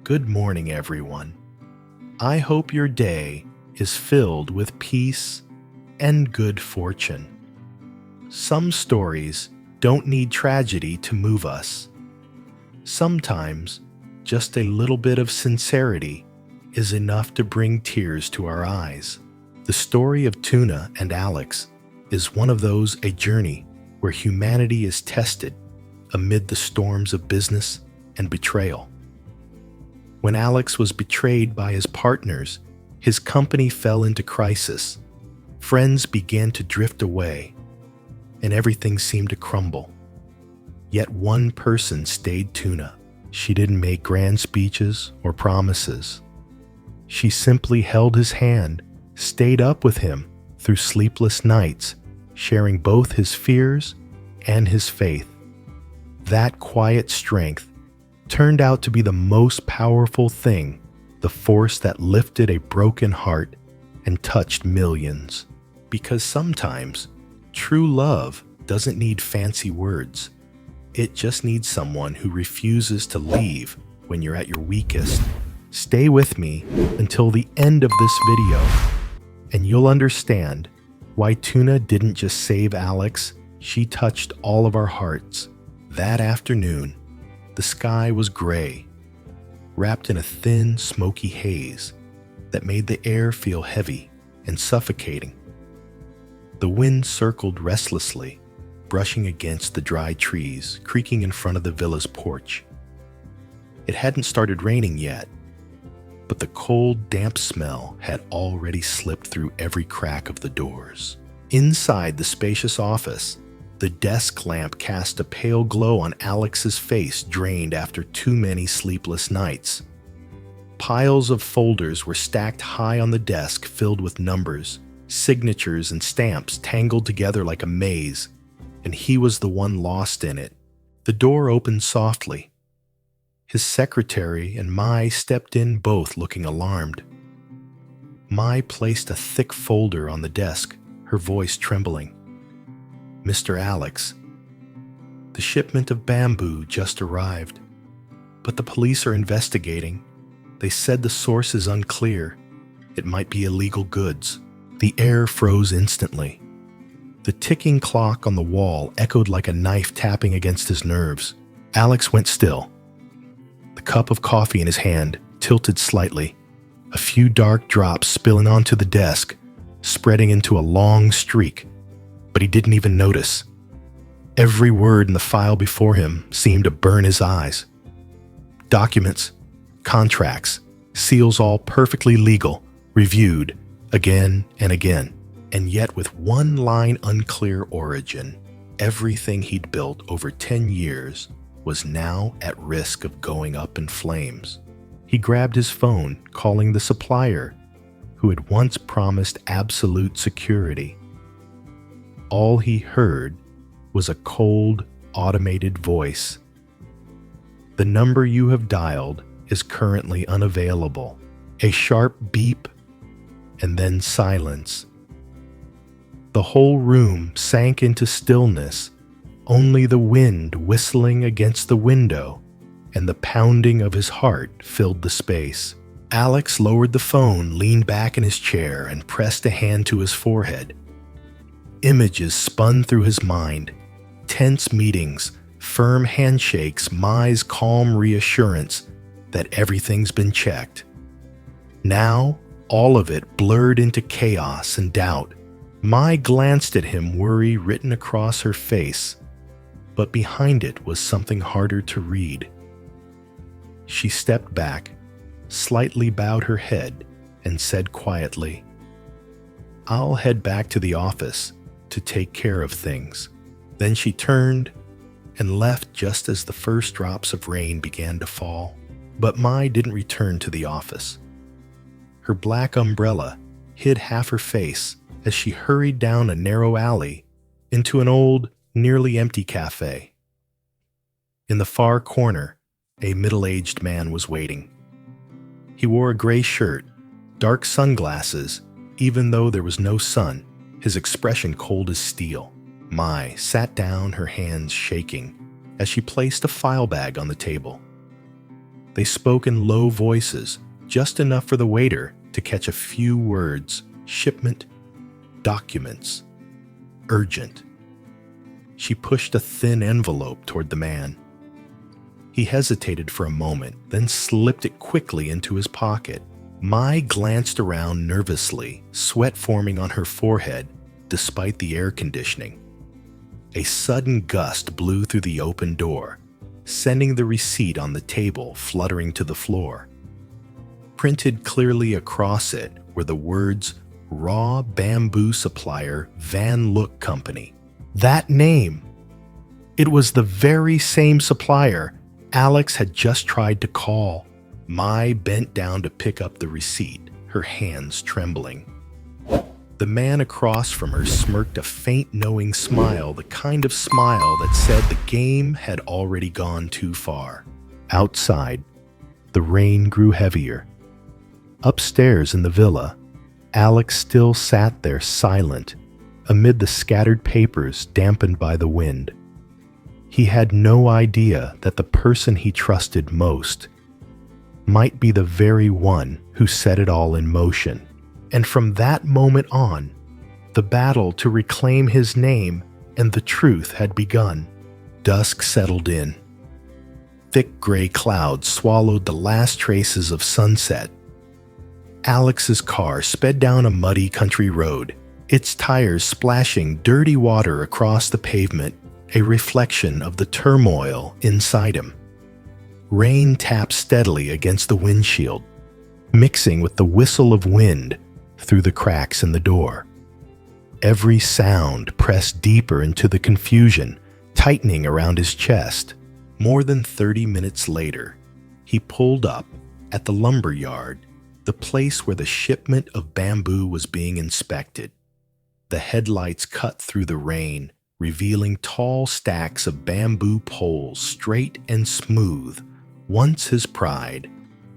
Good morning, everyone. I hope your day is filled with peace and good fortune. Some stories don't need tragedy to move us. Sometimes, just a little bit of sincerity is enough to bring tears to our eyes. The story of Tuna and Alex is one of those, a journey where humanity is tested amid the storms of business and betrayal. When Alex was betrayed by his partners, his company fell into crisis. Friends began to drift away, and everything seemed to crumble. Yet one person stayed Tuna. She didn't make grand speeches or promises. She simply held his hand, stayed up with him through sleepless nights, sharing both his fears and his faith. That quiet strength turned out to be the most powerful thing, the force that lifted a broken heart and touched millions. Because sometimes, true love doesn't need fancy words. It just needs someone who refuses to leave when you're at your weakest. Stay with me until the end of this video, and you'll understand why Tuna didn't just save Alex, she touched all of our hearts. That afternoon, the sky was gray, wrapped in a thin, smoky haze that made the air feel heavy and suffocating. The wind circled restlessly, brushing against the dry trees, creaking in front of the villa's porch. It hadn't started raining yet, but the cold, damp smell had already slipped through every crack of the doors. Inside the spacious office, the desk lamp cast a pale glow on Alex's face, drained after too many sleepless nights. Piles of folders were stacked high on the desk, filled with numbers, signatures, and stamps tangled together like a maze, and he was the one lost in it. The door opened softly. His secretary and Mai stepped in, both looking alarmed. Mai placed a thick folder on the desk, her voice trembling. "Mr. Alex, the shipment of bamboo just arrived, but the police are investigating. They said the source is unclear. It might be illegal goods." The air froze instantly. The ticking clock on the wall echoed like a knife tapping against his nerves. Alex went still, the cup of coffee in his hand tilted slightly, a few dark drops spilling onto the desk, spreading into a long streak. But he didn't even notice. Every word in the file before him seemed to burn his eyes. Documents, contracts, seals, all perfectly legal, reviewed again and again, and yet with one line unclear origin. Everything he'd built over 10 years was now at risk of going up in flames. He grabbed his phone, calling the supplier, who had once promised absolute security. All he heard was a cold, automated voice. "The number you have dialed is currently unavailable." A sharp beep, and then silence. The whole room sank into stillness, only the wind whistling against the window and the pounding of his heart filled the space. Alex lowered the phone, leaned back in his chair, and pressed a hand to his forehead. Images spun through his mind, tense meetings, firm handshakes, Mai's calm reassurance that everything's been checked. Now, all of it blurred into chaos and doubt. Mai glanced at him, worry written across her face, but behind it was something harder to read. She stepped back, slightly bowed her head, and said quietly, "I'll head back to the office to take care of things." Then she turned and left just as the first drops of rain began to fall. But Mai didn't return to the office. Her black umbrella hid half her face as she hurried down a narrow alley into an old, nearly empty cafe. In the far corner, a middle-aged man was waiting. He wore a gray shirt, dark sunglasses, even though there was no sun, his expression cold as steel. Mai sat down, her hands shaking, as she placed a file bag on the table. They spoke in low voices, just enough for the waiter to catch a few words: shipment, documents, urgent. She pushed a thin envelope toward the man. He hesitated for a moment, then slipped it quickly into his pocket. Mai glanced around nervously, sweat forming on her forehead despite the air conditioning. A sudden gust blew through the open door, sending the receipt on the table fluttering to the floor. Printed clearly across it were the words Raw Bamboo Supplier Van Look Company. That name! It was the very same supplier Alex had just tried to call. Mai bent down to pick up the receipt, her hands trembling. The man across from her smirked a faint knowing smile, the kind of smile that said the game had already gone too far. Outside, the rain grew heavier. Upstairs in the villa, Alex still sat there silent, amid the scattered papers dampened by the wind. He had no idea that the person he trusted most might be the very one who set it all in motion. And from that moment on, the battle to reclaim his name and the truth had begun. Dusk settled in. Thick gray clouds swallowed the last traces of sunset. Alex's car sped down a muddy country road, its tires splashing dirty water across the pavement, a reflection of the turmoil inside him. Rain tapped steadily against the windshield, mixing with the whistle of wind through the cracks in the door. Every sound pressed deeper into the confusion, tightening around his chest. More than 30 minutes later, he pulled up at the lumber yard, the place where the shipment of bamboo was being inspected. The headlights cut through the rain, revealing tall stacks of bamboo poles, straight and smooth, once his pride,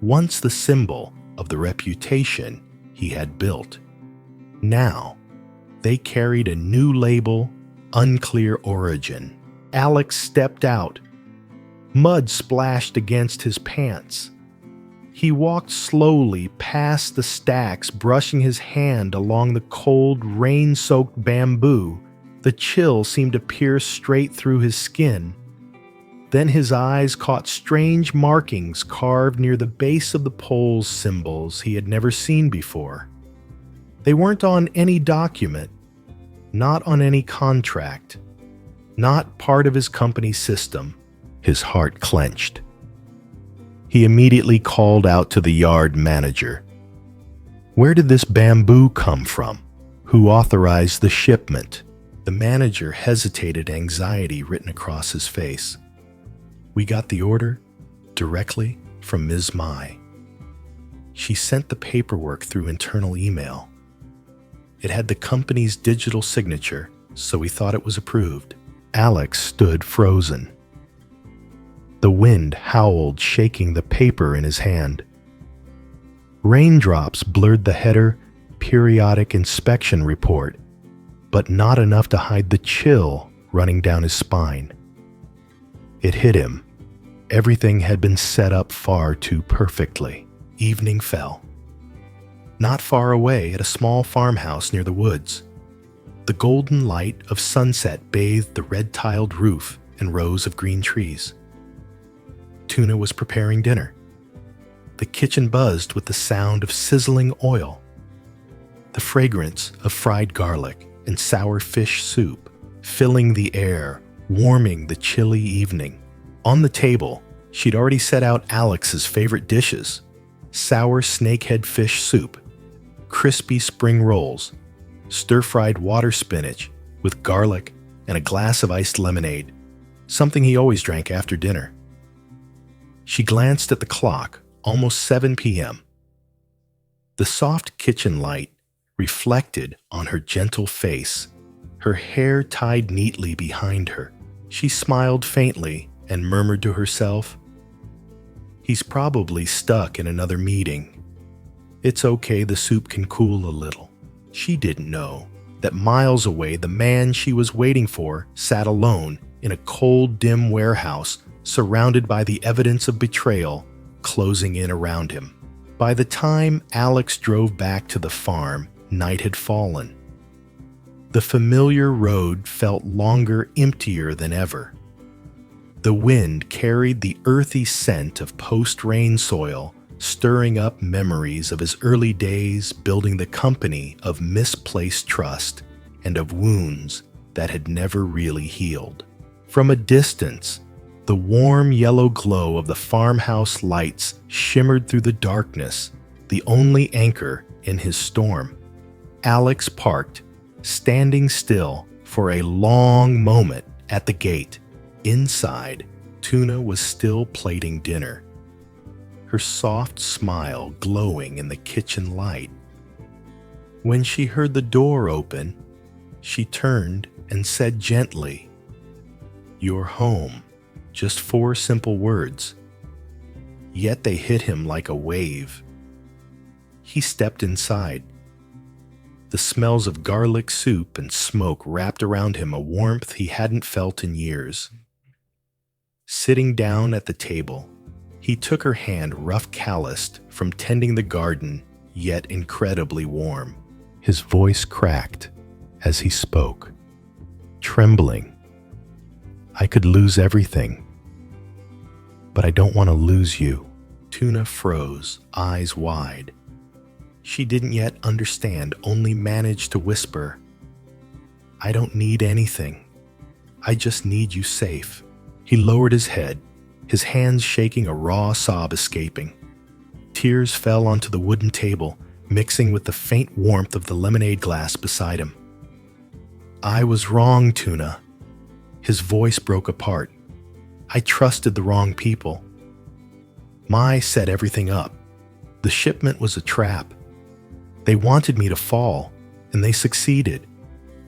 once the symbol of the reputation he had built. Now, they carried a new label, unclear origin. Alex stepped out. Mud splashed against his pants. He walked slowly past the stacks, brushing his hand along the cold, rain-soaked bamboo. The chill seemed to pierce straight through his skin. Then his eyes caught strange markings carved near the base of the pole's symbols he had never seen before. They weren't on any document, not on any contract, not part of his company's system. His heart clenched. He immediately called out to the yard manager. Where did this bamboo come from? Who authorized the shipment? The manager hesitated, anxiety written across his face. We got the order directly from Ms. Mai. She sent the paperwork through internal email. It had the company's digital signature, so we thought it was approved. Alex stood frozen. The wind howled, shaking the paper in his hand. Raindrops blurred the header, periodic inspection report, but not enough to hide the chill running down his spine. It hit him. Everything had been set up far too perfectly. Evening fell. Not far away at a small farmhouse near the woods, the golden light of sunset bathed the red-tiled roof and rows of green trees. Tuna was preparing dinner. The kitchen buzzed with the sound of sizzling oil, the fragrance of fried garlic and sour fish soup filling the air, warming the chilly evening. On the table, she'd already set out Alex's favorite dishes: sour snakehead fish soup, crispy spring rolls, stir-fried water spinach with garlic, and a glass of iced lemonade, something he always drank after dinner. She glanced at the clock, almost 7 p.m. The soft kitchen light reflected on her gentle face, her hair tied neatly behind her. She smiled faintly and murmured to herself, "He's probably stuck in another meeting. It's okay, the soup can cool a little." She didn't know that miles away the man she was waiting for sat alone in a cold, dim warehouse, surrounded by the evidence of betrayal, closing in around him. By the time Alex drove back to the farm, night had fallen. The familiar road felt longer, emptier than ever. The wind carried the earthy scent of post-rain soil, stirring up memories of his early days building the company of misplaced trust and of wounds that had never really healed. From a distance, the warm yellow glow of the farmhouse lights shimmered through the darkness, the only anchor in his storm. Alex parked, standing still for a long moment at the gate. Inside, Tuna was still plating dinner, her soft smile glowing in the kitchen light. When she heard the door open, she turned and said gently, "You're home." Just 4 simple words. Yet they hit him like a wave. He stepped inside. The smells of garlic soup and smoke wrapped around him a warmth he hadn't felt in years. Sitting down at the table, he took her hand rough-calloused from tending the garden, yet incredibly warm. His voice cracked as he spoke, trembling. "I could lose everything, but I don't want to lose you." Tuna froze, eyes wide. She didn't yet understand, only managed to whisper, "I don't need anything. I just need you safe." He lowered his head, his hands shaking, a raw sob escaping. Tears fell onto the wooden table, mixing with the faint warmth of the lemonade glass beside him. "I was wrong, Tuna." His voice broke apart. "I trusted the wrong people. Mai set everything up. The shipment was a trap. They wanted me to fall, and they succeeded.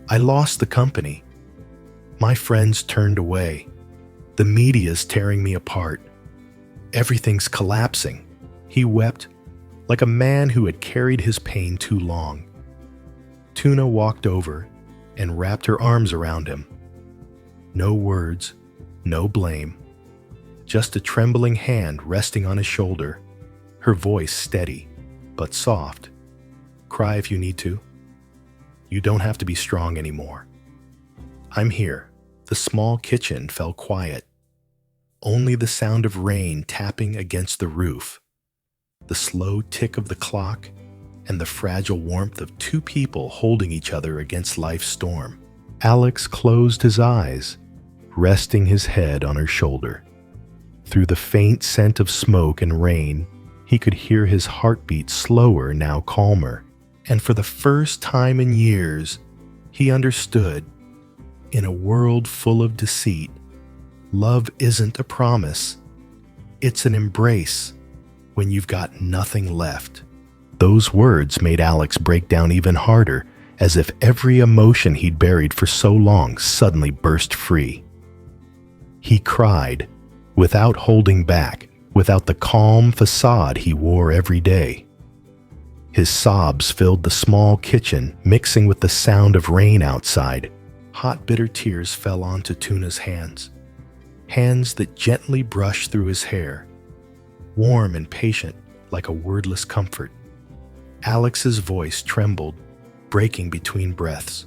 I lost the company. My friends turned away. The media's tearing me apart. Everything's collapsing." He wept like a man who had carried his pain too long. Tuna walked over and wrapped her arms around him. No words, no blame, just a trembling hand resting on his shoulder, her voice steady but soft. "Cry if you need to. You don't have to be strong anymore. I'm here." The small kitchen fell quiet. Only the sound of rain tapping against the roof, the slow tick of the clock, and the fragile warmth of 2 people holding each other against life's storm. Alex closed his eyes, resting his head on her shoulder. Through the faint scent of smoke and rain, he could hear his heartbeat slower, now calmer. And for the first time in years, he understood, in a world full of deceit, love isn't a promise. It's an embrace when you've got nothing left. Those words made Alex break down even harder, as if every emotion he'd buried for so long suddenly burst free. He cried, without holding back, without the calm facade he wore every day. His sobs filled the small kitchen, mixing with the sound of rain outside. Hot, bitter tears fell onto Tuna's hands, hands that gently brushed through his hair, warm and patient like a wordless comfort. Alex's voice trembled, breaking between breaths.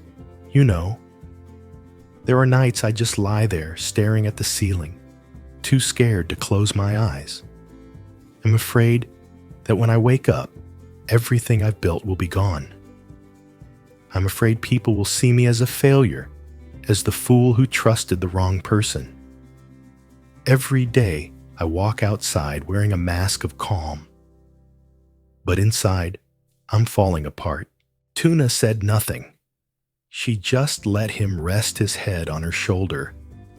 "You know, there are nights I just lie there staring at the ceiling, too scared to close my eyes. I'm afraid that when I wake up, everything I've built will be gone. I'm afraid people will see me as a failure, as the fool who trusted the wrong person. Every day, I walk outside wearing a mask of calm. But inside, I'm falling apart." Tuna said nothing. She just let him rest his head on her shoulder,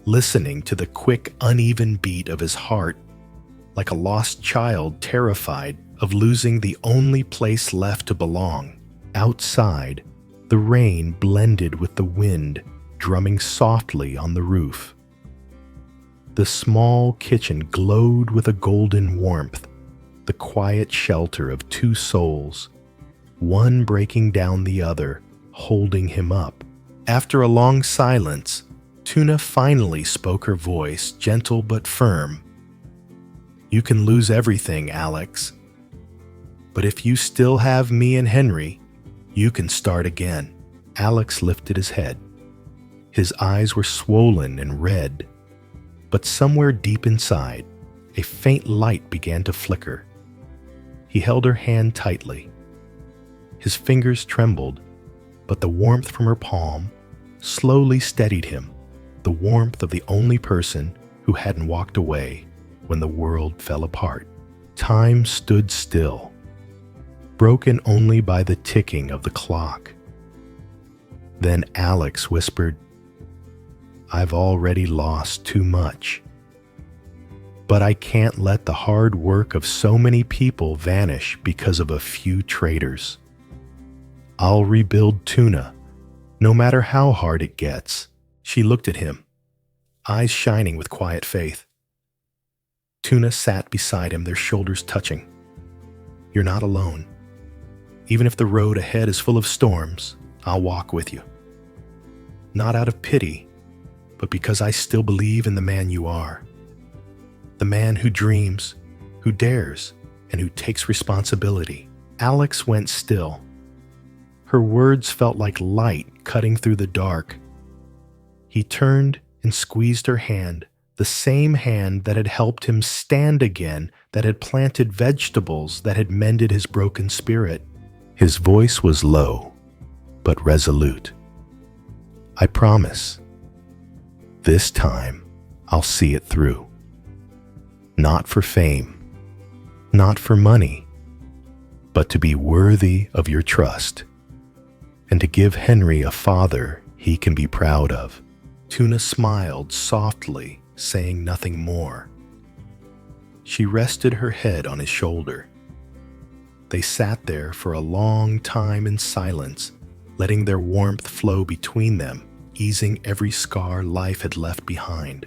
listening to the quick, uneven beat of his heart, like a lost child terrified of losing the only place left to belong. Outside, the rain blended with the wind, drumming softly on the roof. The small kitchen glowed with a golden warmth, the quiet shelter of 2 souls, one breaking down the other, holding him up. After a long silence, Tuna finally spoke, her voice gentle but firm. You can lose everything, Alex. But if you still have me and Henry, you can start again. Alex lifted his head. His eyes were swollen and red, but somewhere deep inside, a faint light began to flicker. He held her hand tightly. His fingers trembled, but the warmth from her palm slowly steadied him, the warmth of the only person who hadn't walked away when the world fell apart. Time stood still, broken only by the ticking of the clock. Then Alex whispered, "I've already lost too much. But I can't let the hard work of so many people vanish because of a few traitors. I'll rebuild Tuna, no matter how hard it gets." She looked at him, eyes shining with quiet faith. Tuna sat beside him, their shoulders touching. "You're not alone. Even if the road ahead is full of storms, I'll walk with you. Not out of pity, but because I still believe in the man you are. The man who dreams, who dares, and who takes responsibility." Alex went still. Her words felt like light cutting through the dark. He turned and squeezed her hand, the same hand that had helped him stand again, that had planted vegetables, that had mended his broken spirit. His voice was low, but resolute. "I promise. This time, I'll see it through. Not for fame, not for money, but to be worthy of your trust, and to give Henry a father he can be proud of." Tuna smiled softly, saying nothing more. She rested her head on his shoulder. They sat there for a long time in silence, letting their warmth flow between them, easing every scar life had left behind.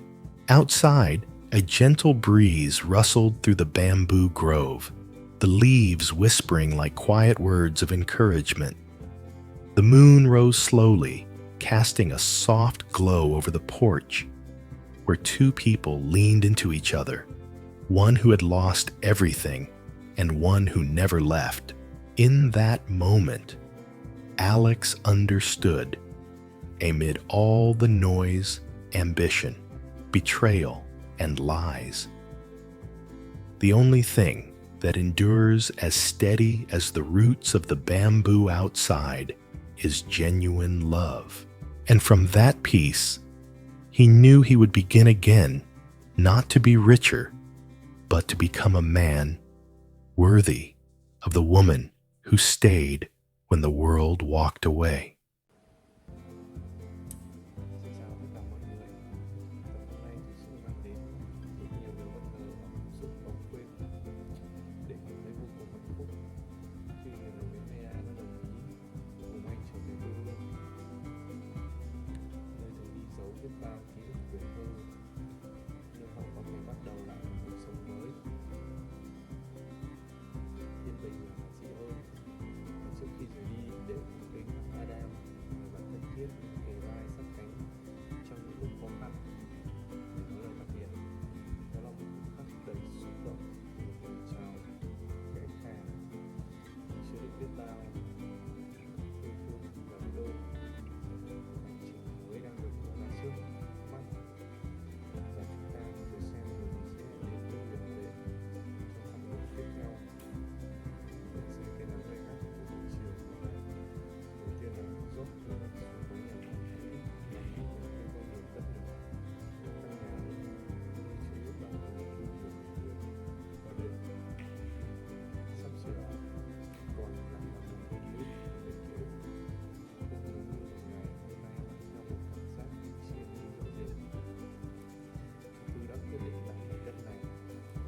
Outside, a gentle breeze rustled through the bamboo grove, the leaves whispering like quiet words of encouragement. The moon rose slowly, casting a soft glow over the porch, where two people leaned into each other, one who had lost everything and one who never left. In that moment, Alex understood. Amid all the noise, ambition, betrayal, and lies, the only thing that endures as steady as the roots of the bamboo outside is genuine love. And from that peace, he knew he would begin again, not to be richer, but to become a man worthy of the woman who stayed when the world walked away. Xin chào tất cả mọi người. Tập hôm nay thì sẽ mang đến rất nhiều điều bất ngờ và cảm xúc khó quên để cảm thấy vô cùng hạnh phúc khi người nổi tiếng Maya đã đồng ý cùng anh trở về quê hương, nơi thường ghi dấu biết bao ký ức tuổi thơ, nơi họ có thể bắt đầu lại một cuộc sống mới. Yên bình và dị ơn. Trước khi rời đi, để cùng kính Adam, người bạn thân thiết kề vai sát cánh trong những lúc khó khăn để nói lời tạm biệt. Đó là một khoảnh khắc đầy xúc động, một lời chào khẽ khàng chứa đựng biết bao yêu thương và biết ơn. Hành trình mới đang được mở ra trước mắt, và chúng ta sẽ xem người sẽ đến với Huyền về trong phần đoạn tiếp theo. Mình sẽ kể lại về các cuộc buổi chiều hôm nay. Đầu tiên là dốc là đặt xuống với nhà hàng Mỹ, là một cái con đường rất nhỏ, căn nhà nơi chứa biết bao nhiêu yêu thương của người và đêm sắp sửa còn lại là một cái ký ức để kể. Không ngờ như một ngày hôm nay mang theo một cảm giác chia ly rõ rệt. Chúng tôi đã quyết định đặt mảnh đất này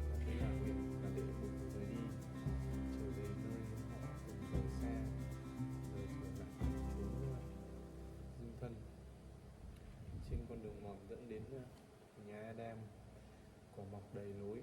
và thấy là Huyền đã để một người rời đi, trở về nơi họ từng rời xa, rồi trở lại chốn dưng thân. Trên con đường mòn dẫn đến nhà Adam, cỏ mọc đầy lối.